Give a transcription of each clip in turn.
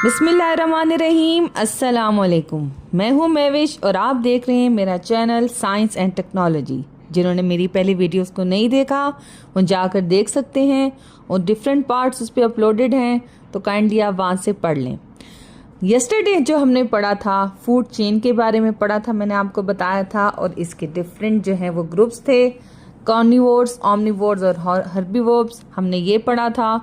बिस्मिल्लाहिर्रहमानिर्रहीम, अस्सलाम वालेकुम। मैं हूँ महविश और आप देख रहे हैं मेरा चैनल साइंस एंड टेक्नोलॉजी। जिन्होंने मेरी पहली वीडियोस को नहीं देखा वो जाकर देख सकते हैं और डिफरेंट पार्ट्स उस पर अपलोडेड हैं, तो काइंडली आप वहाँ से पढ़ लें। यस्टरडे जो हमने पढ़ा था फूड चेन के बारे में पढ़ा था, मैंने आपको बताया था, और इसके डिफरेंट जो हैं वो ग्रुप्स थे, कार्निवोर्स, ओमनिवोर्स और हर्बीवोर्स, हमने ये पढ़ा था।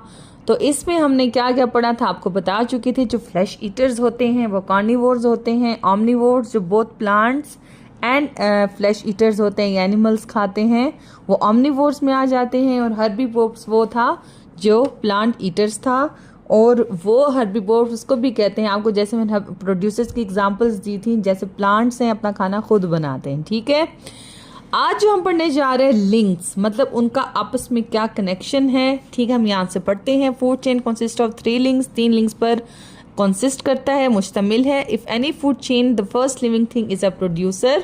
तो इसमें हमने क्या क्या पढ़ा था आपको बता चुकी थी। जो फ्लैश ईटर्स होते हैं वो कार्निवोर्स होते हैं, ओमनिवोर्स जो both plants and flash eaters होते हैं, एनिमल्स खाते हैं, वो ओमनिवोर्स में आ जाते हैं। और हर्बीवोर्स वो था जो प्लांट ईटर्स था, और वो हर्बीवोर्स उसको भी कहते हैं आपको, जैसे मैंने प्रोड्यूसर्स की एग्जांपल्स दी थी, जैसे प्लांट्स हैं अपना खाना खुद बनाते हैं। ठीक है, आज जो हम पढ़ने जा रहे हैं लिंक्स, मतलब उनका आपस में क्या कनेक्शन है। ठीक है, हम यहाँ से पढ़ते हैं। Food chain consist of 3 links, 3 links पर कंसिस्ट करता है, मुश्तमिल है। If any food chain the first living thing is a producer,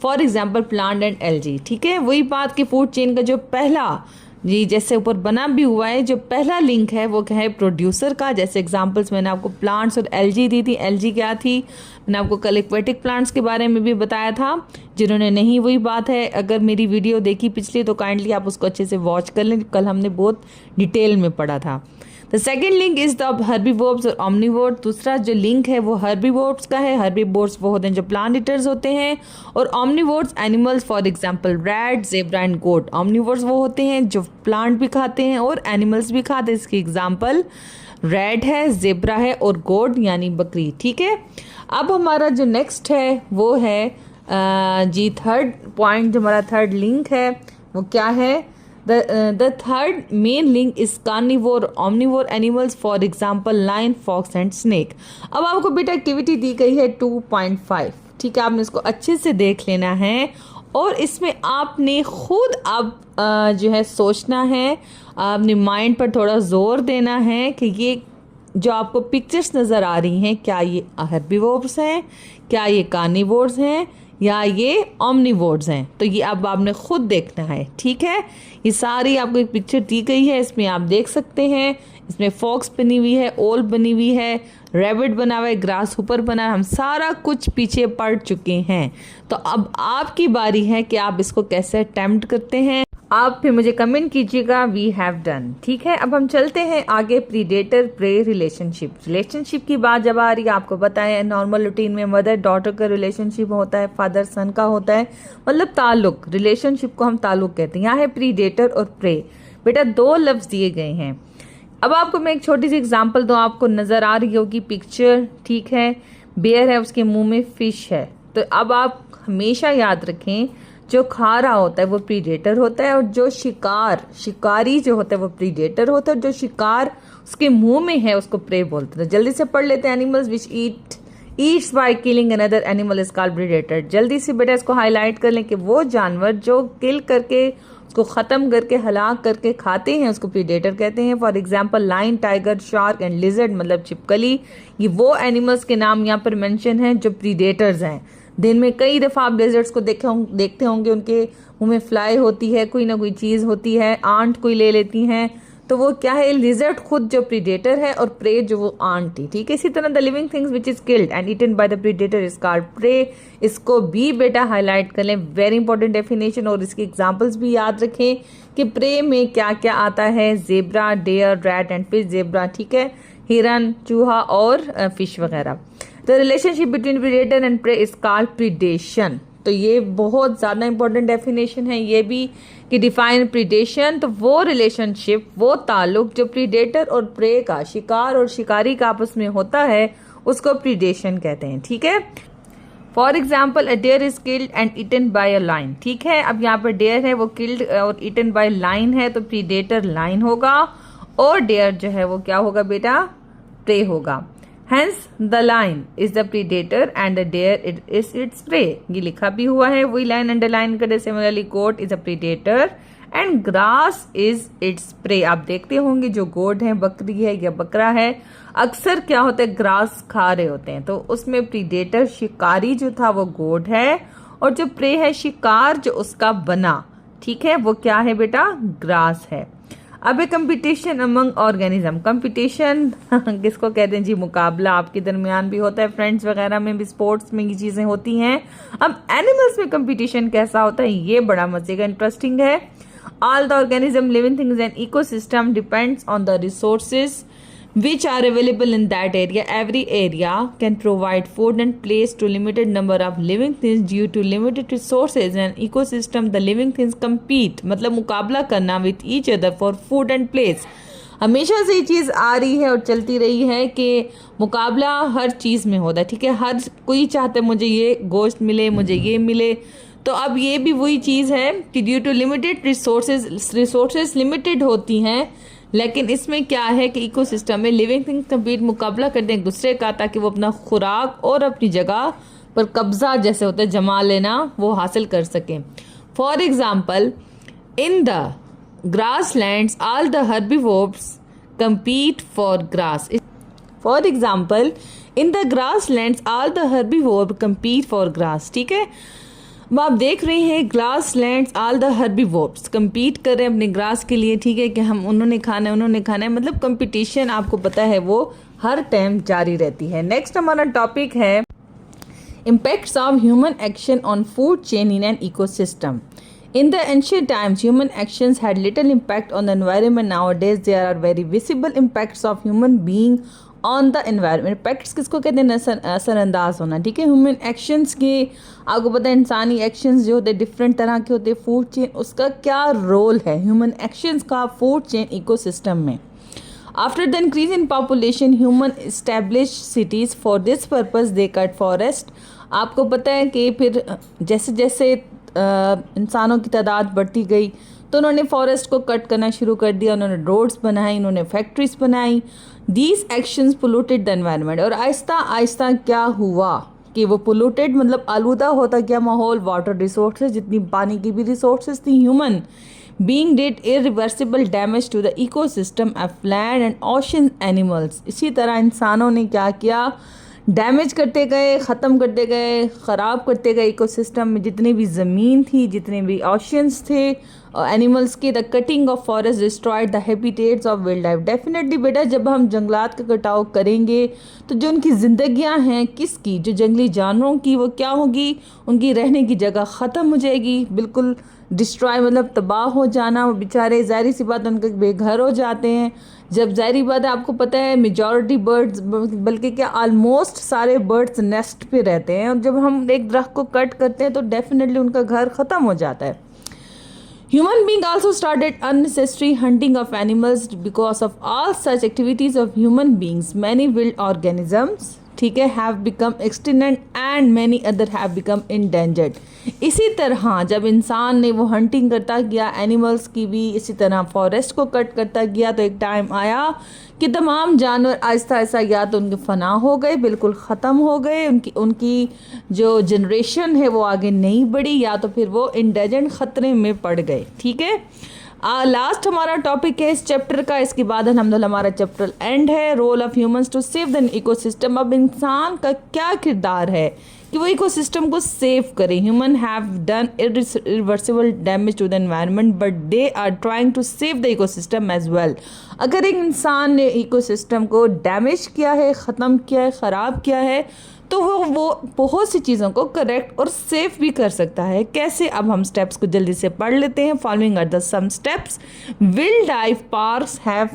for example plant and algae. ठीक है, वही बात कि फूड चेन का जो पहला, जी जैसे ऊपर बना भी हुआ है, जो पहला लिंक है वो क्या है, प्रोड्यूसर का। जैसे एग्जांपल्स मैंने आपको प्लांट्स और एल्गी दी थी। एल्गी क्या थी, मैंने आपको कल एक्वेटिक प्लांट्स के बारे में भी बताया था। जिन्होंने नहीं, वही बात है, अगर मेरी वीडियो देखी पिछली तो काइंडली आप उसको अच्छे से वॉच कर लें, कल हमने बहुत डिटेल में पढ़ा था। The second link is the herbivores और ओमनिवोर्स। दूसरा जो लिंक है वो हर्बीवोर्स का है। हर्बीवोर्स वो होते हैं जो प्लांट ईटर्स होते हैं, और omnivores animals, for example rat, zebra and goat. Omnivores वो होते हैं जो प्लांट भी खाते हैं और एनिमल्स भी खाते हैं। इसकी एग्जांपल रैट है, ज़ेब्रा है और गोट यानी बकरी। ठीक है, अब हमारा जो नेक्स्ट है वो है जी थर्ड पॉइंट, जो हमारा थर्ड लिंक है वो क्या है। The third main link is carnivore, omnivore animals, for example lion, fox and snake। अब आपको बेटा एक्टिविटी दी गई है 2.5। ठीक है, आपने इसको अच्छे से देख लेना है और इसमें आपने खुद अब जो है सोचना है, अपने माइंड पर थोड़ा जोर देना है कि ये जो आपको पिक्चर्स नज़र आ रही हैं, क्या ये हर्बीवोर्स हैं, क्या ये कार्निवोर्स हैं, या ये ओमनिवोर्स हैं। तो ये अब आपने खुद देखना है। ठीक है, ये सारी आपको एक पिक्चर दी गई है, इसमें आप देख सकते हैं। इसमें फॉक्स बनी हुई है, ओल बनी हुई है, रैबिट बना हुआ है, ग्रास हुपर बना है। हम सारा कुछ पीछे पढ़ चुके हैं। तो अब आपकी बारी है कि आप इसको कैसे अटेम्प्ट करते हैं। आप फिर मुझे कमेंट कीजिएगा, वी हैव डन। ठीक है, अब हम चलते हैं आगे। Predator pray relationship. रिलेशनशिप की बात जब आ रही है, आपको पता है नॉर्मल रूटीन में मदर डॉटर का रिलेशनशिप होता है, फादर सन का होता है, मतलब ताल्लुक। रिलेशनशिप को हम ताल्लुक कहते हैं। यहाँ है प्रीडेटर और प्रे। बेटा 2 लफ्ज दिए गए हैं। अब आपको मैं एक छोटी सी एग्जाम्पल दूँ, आपको नजर आ रही होगी पिक्चर। ठीक है, बेयर है, उसके मुंह में फिश है। तो अब आप हमेशा याद रखें, जो खा रहा होता है वो प्रीडेटर होता है, और जो शिकारी जो होता है वो प्रीडेटर होता है, और जो शिकार उसके मुंह में है उसको प्रे बोलते हैं। जल्दी से पढ़ लेते हैं। Animals which Yeats by killing another animal is called predator. जल्दी से बेटा इसको हाईलाइट कर लें कि वो जानवर जो किल करके, उसको खत्म करके, हलाक करके खाते हैं उसको प्रीडेटर कहते हैं। For example lion, tiger, shark and lizard, मतलब छिपकली। ये वो एनिमल्स के नाम यहाँ पर मेंशन हैं जो प्रीडेटर्स हैं। दिन में कई दफ़ा आप लेजर्ड्स को देखते होंगे, उनके मुंह में फ्लाई होती है, कोई ना कोई चीज़ होती है, आंट कोई ले लेती हैं। तो वो क्या है, लिजर्ड खुद जो प्रीडेटर है और प्रे जो वो आंट थी। ठीक है, इसी तरह the living things which is killed and eaten by the predator is called prey. इसको भी बेटा हाईलाइट कर लें, वेरी इंपॉर्टेंट डेफिनेशन, और इसकी एग्जांपल्स भी याद रखें कि प्रे में क्या क्या आता है। Zebra, deer, rat and fish. Zebra ठीक है, हिरन, चूहा और फिश वगैरह। The relationship between predator and prey is called predation. तो ये बहुत ज़्यादा इंपॉर्टेंट डेफिनेशन है ये भी, कि डिफाइन प्रीडेशन। तो वो रिलेशनशिप, वो ताल्लुक जो प्रीडेटर और प्रे का, शिकार और शिकारी का आपस में होता है, उसको प्रीडेशन कहते हैं। ठीक है, for example a deer is killed and eaten by a lion. ठीक है, अब यहाँ पर डेयर है वो किल्ड और ईटन बाय लायन है, तो प्रीडेटर लायन होगा, और डेयर जो है वो क्या होगा बेटा, प्रे होगा। Hence the lion is the predator and the deer is its prey। ये लिखा भी हुआ है, वही लाइन अंडरलाइन करे। Similarly goat is a predator and grass is its prey। आप देखते होंगे जो गोट है, बकरी है या बकरा है, अक्सर क्या होता है, ग्रास खा रहे होते हैं। तो उसमें प्रीडेटर शिकारी जो था वो गोट है, और जो प्रे है शिकार जो उसका बना, ठीक है, वो क्या है बेटा, ग्रास है। अब है कंपटीशन अमंग ऑर्गेनिज्म। कंपटीशन किसको कहते हैं जी? मुकाबला आपके दरमियान भी होता है, फ्रेंड्स वगैरह में भी, स्पोर्ट्स में ये चीज़ें होती हैं। अब एनिमल्स में कंपटीशन कैसा होता है, ये बड़ा मजे का इंटरेस्टिंग है। All the organism living things and ecosystem depends on the resources which are available in that area. Every area can provide food and place to limited number of living things due to limited resources and ecosystem. The living things compete, मतलब मुकाबला करना with each other for food and place. हमेशा से ये चीज़ आ रही है और चलती रही है कि मुकाबला हर चीज़ में होता है, ठीक है। हर कोई चाहता है मुझे ये गोश्त मिले, मुझे ये मिले। तो अब ये भी वही चीज़ है कि due to limited resources limited होती हैं, लेकिन इसमें क्या है कि इकोसिस्टम में लिविंग थिंग्स कम्पीट, मुकाबला करते हैं एक दूसरे का, ताकि वो अपना खुराक और अपनी जगह पर कब्जा जैसे होता है जमा लेना, वो हासिल कर सकें। For example in the grass lands all the herbivores compete for grass. For example in the grass lands all the herbivore compete for grass, ठीक है। अब आप देख रहे हैं grass lands all the herbivores compete कर रहे हैं अपने ग्रास के लिए, ठीक है, कि हम उन्होंने खाना है, मतलब कंपटीशन आपको पता है वो हर टाइम जारी रहती है। नेक्स्ट हमारा टॉपिक है impacts of human action on food chain in an ecosystem. In the ancient times, human actions had little impact on the environment. Nowadays, there are very visible impacts of human being on the environment. Impacts किसको कहते हैं? असरअंदाज होना, ठीक है। Human actions के आपको पता है इंसानी एक्शंस जो होते हैं डिफरेंट तरह के होते हैं। फूड चेन उसका क्या रोल है ह्यूमन एक्शंस का फूड चेन इकोसिस्टम में? After the increase in population, human established cities. For this purpose, they cut forest. आपको पता है कि फिर जैसे जैसे इंसानों की तादाद बढ़ती गई तो उन्होंने फॉरेस्ट को कट करना शुरू कर दिया, उन्होंने रोड्स बनाई, उन्होंने फैक्ट्रीज बनाई। These actions polluted the environment. और आहिस्ता आहिस्ता क्या हुआ कि वो पोल्यूटेड मतलब आलूदा होता गया माहौल, वाटर रिसोर्सेज, जितनी पानी की भी रिसोर्सेज थी। Human being did irreversible damage to the ecosystem of land and ocean animals. इसी तरह इंसानों ने क्या किया? डैमेज करते गए, ख़त्म करते गए, ख़राब करते गए इकोसिस्टम में जितनी भी ज़मीन थी, जितने भी ओशंस थे, एनिमल्स के। The cutting of forest destroyed the habitats of wild life. Definitely बेटा जब हम जंगलात का कटाव करेंगे तो जो उनकी ज़िंदगियां हैं किसकी, जो जंगली जानवरों की, वो क्या होगी? उनकी रहने की जगह ख़त्म हो जाएगी, बिल्कुल डिस्ट्रॉय मतलब तबाह हो जाना। वो बेचारे ज़ाहिर सी बात उनके बेघर हो जाते हैं। जब ज़ाहिर बात है आपको पता है मेजॉरिटी बर्ड्स बल्कि क्या ऑलमोस्ट सारे बर्ड्स नेस्ट पे रहते हैं, और जब हम एक दरख्त को कट करते हैं तो डेफिनेटली उनका घर ख़त्म हो जाता है। Human being also started unnecessary hunting of animals because of all such activities of human beings. Many wild organisms, ठीक है, have become extinct and many other have become endangered. इसी तरह जब इंसान ने वो हंटिंग करता गया एनिमल्स की भी, इसी तरह फॉरेस्ट को कट करता गया, तो एक टाइम आया कि तमाम जानवर आहिस्ता आहिस्ता या तो उनके फना हो गए, बिल्कुल ख़त्म हो गए, उनकी जो जनरेशन है वो आगे नहीं बढ़ी, या तो फिर वो इंडेंजर्ड ख़तरे में पड़ गए, ठीक है। लास्ट हमारा टॉपिक है इस चैप्टर का, इसके बाद अल्हम्दुलिल्लाह हमारा चैप्टर एंड है। Role of humans to save the ecosystem. अब इंसान का क्या किरदार है कि वो इकोसिस्टम को सेव करे। Human have done irreversible damage to the environment but they are trying to save the ecosystem as well. अगर एक इंसान ने इकोसिस्टम को डैमेज किया है, ख़त्म किया है, ख़राब किया है, तो वो बहुत सी चीज़ों को करेक्ट और सेफ भी कर सकता है। कैसे? अब हम स्टेप्स को जल्दी से पढ़ लेते हैं। Following are the some steps wild life parks have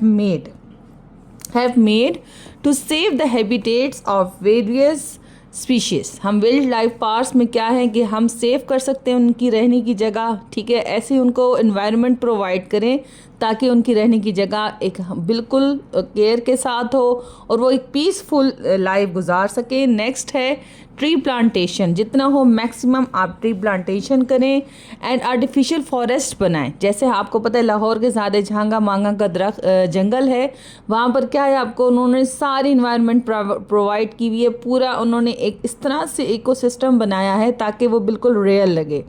made to save the habitats of various species. हम वाइल्ड लाइफ पार्क्स में क्या है कि हम सेव कर सकते हैं उनकी रहने की जगह, ठीक है। ऐसे उनको एनवायरनमेंट प्रोवाइड करें ताकि उनकी रहने की जगह एक बिल्कुल केयर के साथ हो और वो एक पीसफुल लाइफ गुजार सके। नेक्स्ट है ट्री प्लांटेशन, जितना हो मैक्सिमम आप ट्री प्लांटेशन करें एंड आर्टिफिशियल फॉरेस्ट बनाएं। जैसे आपको पता है लाहौर के ज़्यादा झांगा मांगा का दरख्त जंगल है, वहाँ पर क्या है आपको उन्होंने सारी इन्वायरमेंट प्रोवाइड की हुई है, पूरा उन्होंने एक इस तरह से इकोसिस्टम बनाया है ताकि वो बिल्कुल रियल लगे।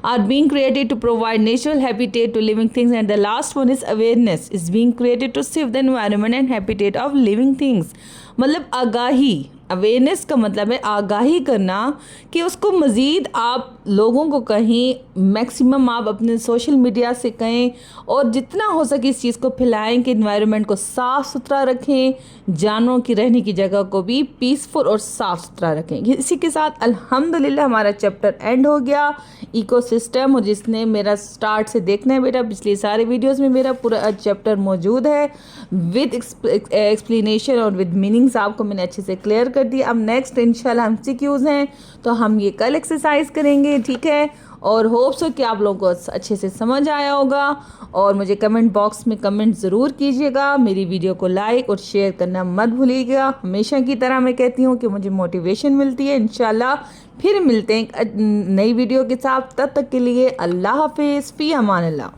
Are being created to provide natural habitat to living things, and the last one is awareness is being created to save the environment and habitat of living things। मतलब आगाही अवेयरनेस का मतलब है आगाही करना कि उसको मज़ीद आप लोगों को कहें, मैक्सिमम आप अपने सोशल मीडिया से कहें और जितना हो सके इस चीज़ को फैलाएं कि इन्वायरमेंट को साफ़ सुथरा रखें, जानवरों की रहने की जगह को भी पीसफुल और साफ़ सुथरा रखें। इसी के साथ अल्हम्दुलिल्लाह हमारा चैप्टर एंड हो गया इकोसिस्टम। और जिसने मेरा स्टार्ट से देखना है बेटा, पिछले सारे वीडियोस में मेरा पूरा चैप्टर मौजूद है विद एक्सप्लेनेशन और विद मीनिंग्स आपको मैंने अच्छे से क्लियर कर दिया। अब नेक्स्ट इंशाल्लाह MCQs हैं तो हम ये कल एक्सरसाइज करेंगे, ठीक है। और होप्स हो कि आप लोगों को अच्छे से समझ आया होगा और मुझे कमेंट बॉक्स में कमेंट ज़रूर कीजिएगा। मेरी वीडियो को लाइक और शेयर करना मत भूलिएगा। हमेशा की तरह मैं कहती हूँ कि मुझे मोटिवेशन मिलती है। इंशाल्लाह फिर मिलते हैं एक नई वीडियो के साथ। तब तक के लिए अल्लाह हाफिज़, फ़ी अमान अल्लाह।